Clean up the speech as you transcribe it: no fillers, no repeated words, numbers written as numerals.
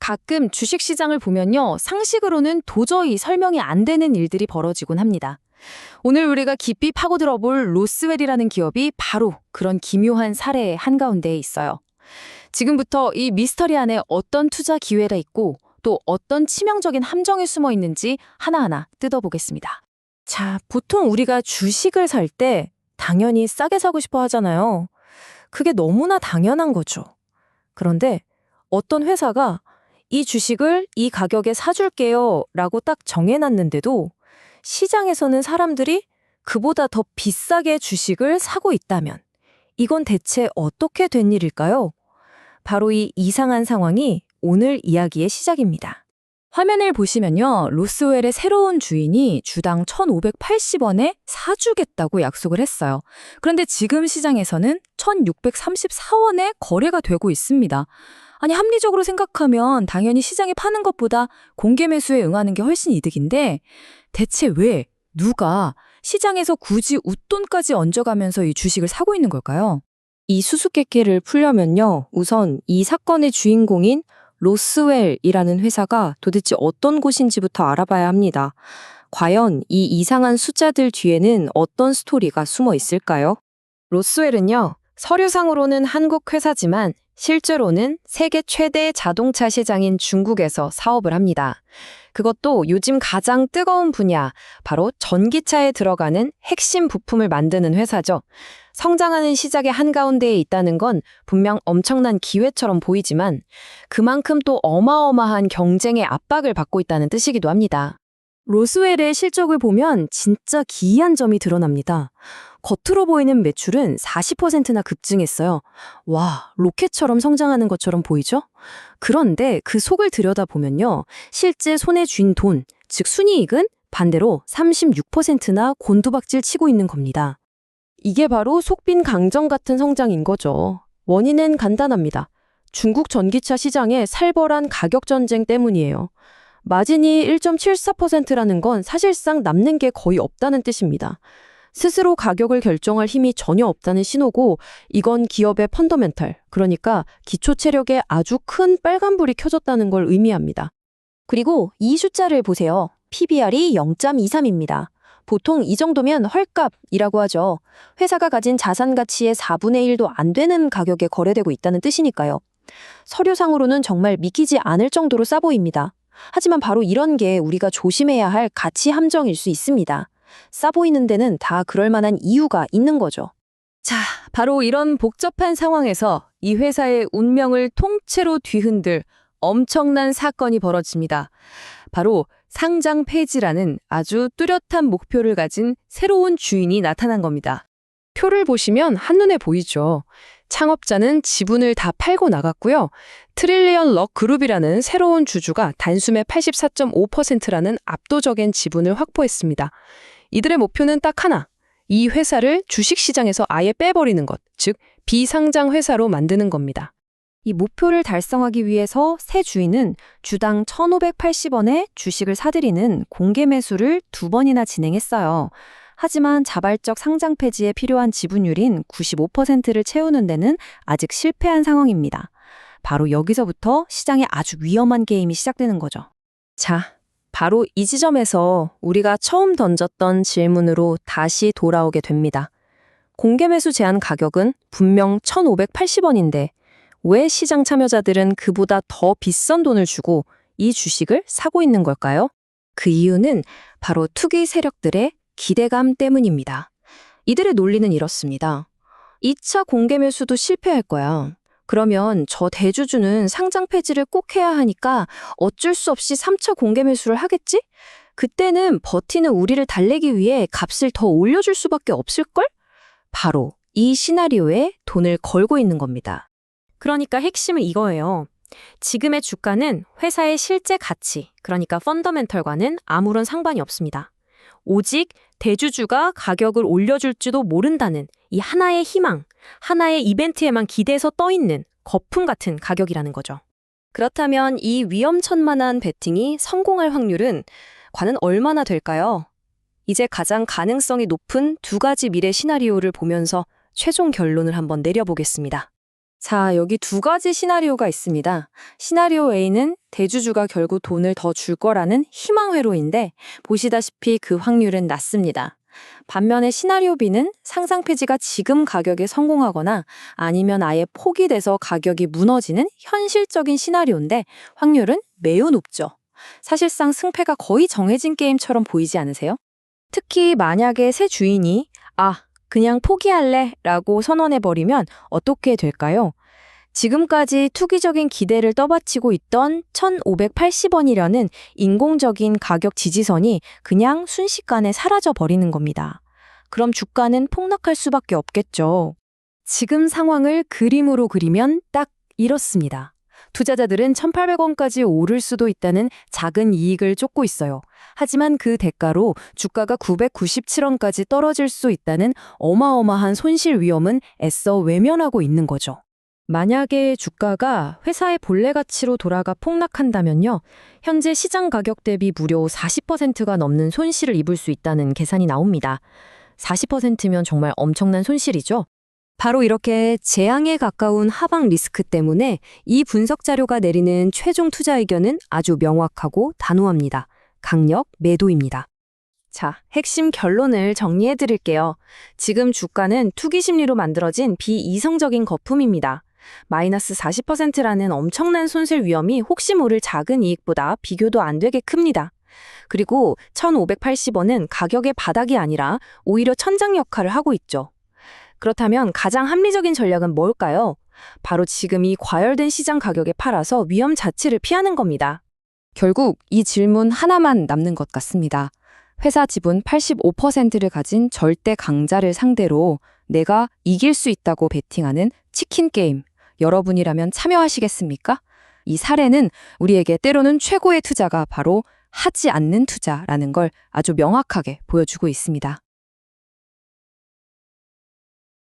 가끔 주식시장을 보면요, 상식으로는 도저히 설명이 안 되는 일들이 벌어지곤 합니다. 오늘 우리가 깊이 파고들어 볼 로스웰이라는 기업이 바로 그런 기묘한 사례의 한가운데에 있어요. 지금부터 이 미스터리 안에 어떤 투자 기회가 있고 또 어떤 치명적인 함정이 숨어 있는지 하나하나 뜯어보겠습니다. 자, 보통 우리가 주식을 살 때 당연히 싸게 사고 싶어 하잖아요. 그게 너무나 당연한 거죠. 그런데 어떤 회사가 이 주식을 이 가격에 사줄게요 라고 딱 정해놨는데도 시장에서는 사람들이 그보다 더 비싸게 주식을 사고 있다면 이건 대체 어떻게 된 일일까요? 바로 이 이상한 상황이 오늘 이야기의 시작입니다. 화면을 보시면요, 로스웰의 새로운 주인이 주당 1,580원에 사주겠다고 약속을 했어요. 그런데 지금 시장에서는 1,634원에 거래가 되고 있습니다. 아니, 합리적으로 생각하면 당연히 시장이 파는 것보다 공개 매수에 응하는 게 훨씬 이득인데 대체 왜, 누가 시장에서 굳이 웃돈까지 얹어가면서 이 주식을 사고 있는 걸까요? 이 수수께끼를 풀려면요, 우선 이 사건의 주인공인 로스웰이라는 회사가 도대체 어떤 곳인지부터 알아봐야 합니다. 과연 이 이상한 숫자들 뒤에는 어떤 스토리가 숨어 있을까요? 로스웰은요, 서류상으로는 한국 회사지만 실제로는 세계 최대 자동차 시장인 중국에서 사업을 합니다. 그것도 요즘 가장 뜨거운 분야, 바로 전기차에 들어가는 핵심 부품을 만드는 회사죠. 성장하는 시작의 한가운데에 있다는 건 분명 엄청난 기회처럼 보이지만 그만큼 또 어마어마한 경쟁의 압박을 받고 있다는 뜻이기도 합니다. 로스웰의 실적을 보면 진짜 기이한 점이 드러납니다. 겉으로 보이는 매출은 40%나 급증했어요. 와, 로켓처럼 성장하는 것처럼 보이죠? 그런데 그 속을 들여다보면요, 실제 손에 쥔 돈, 즉 순이익은 반대로 36%나 곤두박질 치고 있는 겁니다. 이게 바로 속빈 강정 같은 성장인 거죠. 원인은 간단합니다. 중국 전기차 시장의 살벌한 가격 전쟁 때문이에요. 마진이 1.74%라는 건 사실상 남는 게 거의 없다는 뜻입니다. 스스로 가격을 결정할 힘이 전혀 없다는 신호고, 이건 기업의 펀더멘털, 그러니까 기초 체력에 아주 큰 빨간불이 켜졌다는 걸 의미합니다. 그리고 이 숫자를 보세요. PBR이 0.23입니다. 보통 이 정도면 헐값이라고 하죠. 회사가 가진 자산 가치의 4분의 1도 안 되는 가격에 거래되고 있다는 뜻이니까요. 서류상으로는 정말 믿기지 않을 정도로 싸 보입니다. 하지만 바로 이런 게 우리가 조심해야 할 가치 함정일 수 있습니다. 싸 보이는 데는 다 그럴 만한 이유가 있는 거죠. 자, 바로 이런 복잡한 상황에서 이 회사의 운명을 통째로 뒤흔들 엄청난 사건이 벌어집니다. 바로 상장 폐지라는 아주 뚜렷한 목표를 가진 새로운 주인이 나타난 겁니다. 표를 보시면 한눈에 보이죠. 창업자는 지분을 다 팔고 나갔고요. 트릴리언 럭 그룹이라는 새로운 주주가 단숨에 84.5%라는 압도적인 지분을 확보했습니다. 이들의 목표는 딱 하나, 이 회사를 주식시장에서 아예 빼버리는 것, 즉 비상장 회사로 만드는 겁니다. 이 목표를 달성하기 위해서 새 주인은 주당 1,580원에 주식을 사들이는 공개 매수를 2번이나 진행했어요. 하지만 자발적 상장 폐지에 필요한 지분율인 95%를 채우는 데는 아직 실패한 상황입니다. 바로 여기서부터 시장에 아주 위험한 게임이 시작되는 거죠. 자, 바로 이 지점에서 우리가 처음 던졌던 질문으로 다시 돌아오게 됩니다. 공개 매수 제한 가격은 분명 1,580원인데 왜 시장 참여자들은 그보다 더 비싼 돈을 주고 이 주식을 사고 있는 걸까요? 그 이유는 바로 투기 세력들의 기대감 때문입니다. 이들의 논리는 이렇습니다. 2차 공개 매수도 실패할 거야. 그러면 저 대주주는 상장 폐지를 꼭 해야 하니까 어쩔 수 없이 3차 공개 매수를 하겠지? 그때는 버티는 우리를 달래기 위해 값을 더 올려줄 수밖에 없을걸? 바로 이 시나리오에 돈을 걸고 있는 겁니다. 그러니까 핵심은 이거예요. 지금의 주가는 회사의 실제 가치, 그러니까 펀더멘털과는 아무런 상관이 없습니다. 오직 대주주가 가격을 올려줄지도 모른다는 이 하나의 희망, 하나의 이벤트에만 기대서 떠있는 거품 같은 가격이라는 거죠. 그렇다면 이 위험천만한 베팅이 성공할 확률은 과연 얼마나 될까요? 이제 가장 가능성이 높은 두 가지 미래 시나리오를 보면서 최종 결론을 한번 내려보겠습니다. 자, 여기 두 가지 시나리오가 있습니다. 시나리오 A는 대주주가 결국 돈을 더 줄 거라는 희망 회로인데 보시다시피 그 확률은 낮습니다. 반면에 시나리오 B는 상장 폐지가 지금 가격에 성공하거나 아니면 아예 포기돼서 가격이 무너지는 현실적인 시나리오인데 확률은 매우 높죠. 사실상 승패가 거의 정해진 게임처럼 보이지 않으세요? 특히 만약에 새 주인이 그냥 포기할래 라고 선언해버리면 어떻게 될까요? 지금까지 투기적인 기대를 떠받치고 있던 1,580원이라는 인공적인 가격 지지선이 그냥 순식간에 사라져버리는 겁니다. 그럼 주가는 폭락할 수밖에 없겠죠. 지금 상황을 그림으로 그리면 딱 이렇습니다. 투자자들은 1,800원까지 오를 수도 있다는 작은 이익을 쫓고 있어요. 하지만 그 대가로 주가가 997원까지 떨어질 수 있다는 어마어마한 손실 위험은 애써 외면하고 있는 거죠. 만약에 주가가 회사의 본래 가치로 돌아가 폭락한다면요. 현재 시장 가격 대비 무려 40%가 넘는 손실을 입을 수 있다는 계산이 나옵니다. 40%면 정말 엄청난 손실이죠. 바로 이렇게 재앙에 가까운 하방 리스크 때문에 이 분석 자료가 내리는 최종 투자 의견은 아주 명확하고 단호합니다. 강력 매도입니다. 자, 핵심 결론을 정리해 드릴게요. 지금 주가는 투기 심리로 만들어진 비이성적인 거품입니다. 마이너스 40%라는 엄청난 손실 위험이 혹시 모를 작은 이익보다 비교도 안 되게 큽니다. 그리고 1,580원은 가격의 바닥이 아니라 오히려 천장 역할을 하고 있죠. 그렇다면 가장 합리적인 전략은 뭘까요? 바로 지금 이 과열된 시장 가격에 팔아서 위험 자체를 피하는 겁니다. 결국 이 질문 하나만 남는 것 같습니다. 회사 지분 85%를 가진 절대 강자를 상대로 내가 이길 수 있다고 베팅하는 치킨 게임. 여러분이라면 참여하시겠습니까? 이 사례는 우리에게 때로는 최고의 투자가 바로 하지 않는 투자라는 걸 아주 명확하게 보여주고 있습니다.